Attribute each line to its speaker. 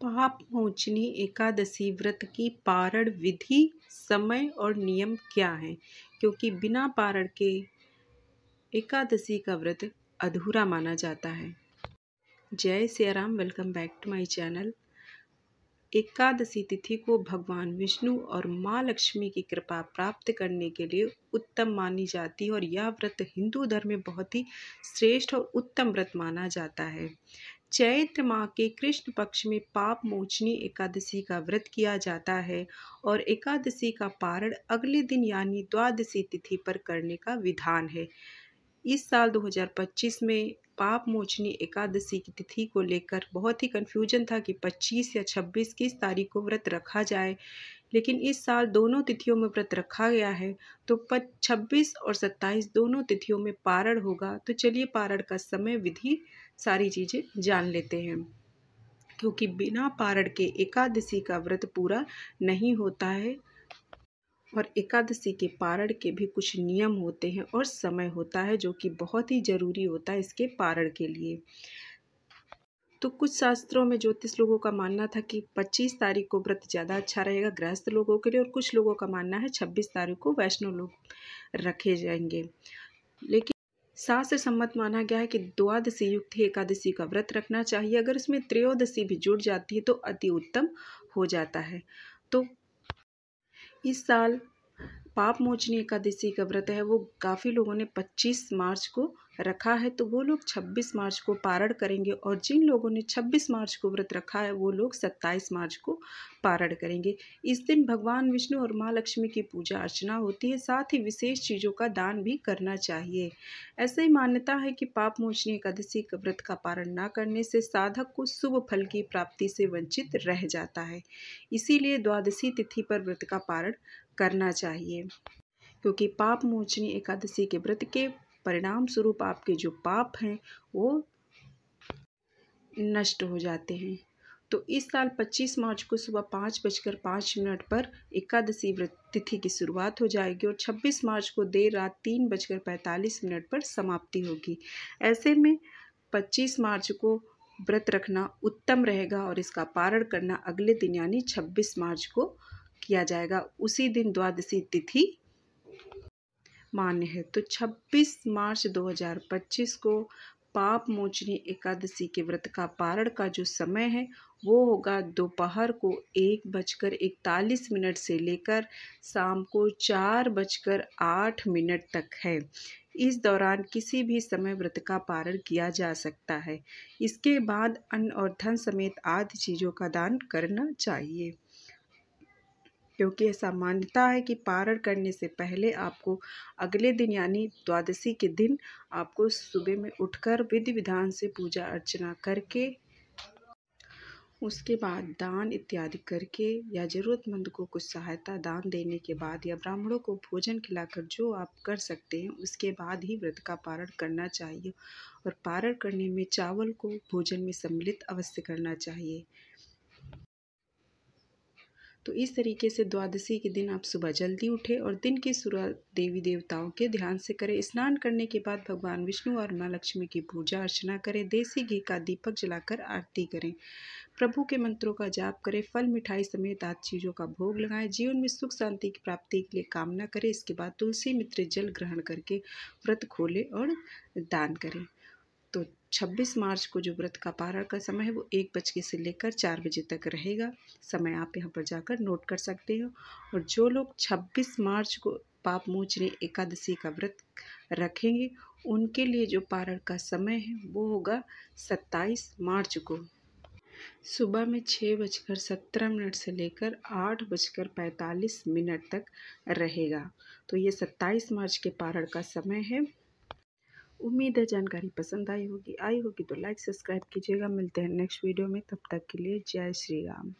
Speaker 1: पाप मोचनी एकादशी व्रत की पारण विधि, समय और नियम क्या हैं? क्योंकि बिना पारण के एकादशी का व्रत अधूरा माना जाता है। जय Siya Ram, welcome back to my channel. Ekadashi तिथि को भगवान विष्णु और माँ लक्ष्मी की कृपा प्राप्त करने के लिए उत्तम मानी जाती है और यह व्रत हिंदू धर्म में बहुत ही श्रेष्ठ और उत्तम व्रत माना जाता है। चैत्र माह के कृष्ण पक्ष में पाप मोचनी एकादशी का व्रत किया जाता है और एकादशी का पारण अगले दिन यानी द्वादशी तिथि पर करने का विधान है। इस साल 2025 में पाप मोचनी एकादशी की तिथि को लेकर बहुत ही कन्फ्यूजन था कि 25 या 26 किस तारीख को व्रत रखा जाए, लेकिन इस साल दोनों तिथियों में व्रत रखा गया है। तो 26 और 27 दोनों तिथियों में पारण होगा। तो चलिए पारण का समय, विधि, सारी चीज़ें जान लेते हैं। क्योंकि बिना पारण के एकादशी का व्रत पूरा नहीं होता है और एकादशी के पारण के भी कुछ नियम होते हैं और समय होता है जो कि बहुत ही ज़रूरी होता है इसके पारण के लिए। तो कुछ शास्त्रों में ज्योतिष लोगों का मानना था कि 25 तारीख को व्रत ज़्यादा अच्छा रहेगा गृहस्थ लोगों के लिए, और कुछ लोगों का मानना है 26 तारीख को वैष्णव लोग रखे जाएंगे। लेकिन शास्त्र सम्मत माना गया है कि द्वादशी युक्त ही एकादशी का व्रत रखना चाहिए। अगर उसमें त्रयोदशी भी जुड़ जाती है तो अति उत्तम हो जाता है। तो इस साल पाप मोचनी एकादशी का व्रत है वो काफ़ी लोगों ने 25 मार्च को रखा है, तो वो लोग 26 मार्च को पारण करेंगे, और जिन लोगों ने 26 मार्च को व्रत रखा है वो लोग 27 मार्च को पारण करेंगे। इस दिन भगवान विष्णु और माँ लक्ष्मी की पूजा अर्चना होती है, साथ ही विशेष चीज़ों का दान भी करना चाहिए। ऐसे ही मान्यता है कि पाप मोचनी एकादशी का व्रत का पारण न करने से साधक को शुभ फल की प्राप्ति से वंचित रह जाता है। इसीलिए द्वादशी तिथि पर व्रत का पारण करना चाहिए, क्योंकि पाप मोचनी एकादशी के व्रत के परिणाम स्वरूप आपके जो पाप हैं वो नष्ट हो जाते हैं। तो इस साल 25 मार्च को सुबह 5:05 पर एकादशी व्रत तिथि की शुरुआत हो जाएगी और 26 मार्च को देर रात 3:45 पर समाप्ति होगी। ऐसे में 25 मार्च को व्रत रखना उत्तम रहेगा और इसका पारण करना अगले दिन यानी 26 मार्च को किया जाएगा। उसी दिन द्वादशी तिथि मान्य है। तो 26 मार्च 2025 को पाप मोचनी एकादशी के व्रत का पारण का जो समय है वो होगा दोपहर को 1:41 से लेकर शाम को 4:08 तक है। इस दौरान किसी भी समय व्रत का पारण किया जा सकता है। इसके बाद अन्न और धन समेत आदि चीज़ों का दान करना चाहिए, क्योंकि ऐसा मान्यता है कि पारण करने से पहले आपको अगले दिन यानी द्वादशी के दिन आपको सुबह में उठकर विधि विधान से पूजा अर्चना करके उसके बाद दान इत्यादि करके या ज़रूरतमंद को कुछ सहायता दान देने के बाद या ब्राह्मणों को भोजन खिलाकर जो आप कर सकते हैं उसके बाद ही व्रत का पारण करना चाहिए। और पारण करने में चावल को भोजन में सम्मिलित अवश्य करना चाहिए। तो इस तरीके से द्वादशी के दिन आप सुबह जल्दी उठें और दिन की शुरुआत देवी देवताओं के ध्यान से करें। स्नान करने के बाद भगवान विष्णु और माँ लक्ष्मी की पूजा अर्चना करें। देसी घी का दीपक जलाकर आरती करें। प्रभु के मंत्रों का जाप करें। फल मिठाई समेत आदि चीज़ों का भोग लगाएं। जीवन में सुख शांति की प्राप्ति के लिए कामना करें। इसके बाद तुलसी मित्र जल ग्रहण करके व्रत खोलें और दान करें। तो 26 मार्च को जो व्रत का पारण का समय है वो 1 से लेकर 4 बजे तक रहेगा। समय आप यहाँ पर जाकर नोट कर सकते हो। और जो लोग 26 मार्च को पाप मोचनी एकादशी का व्रत रखेंगे उनके लिए जो पारण का समय है वो होगा 27 मार्च को सुबह में 6:17 से लेकर 8:45 तक रहेगा। तो ये 27 मार्च के पारण का समय है। उम्मीद है जानकारी पसंद आई होगी तो लाइक सब्सक्राइब कीजिएगा। मिलते हैं नेक्स्ट वीडियो में, तब तक के लिए जय श्री राम।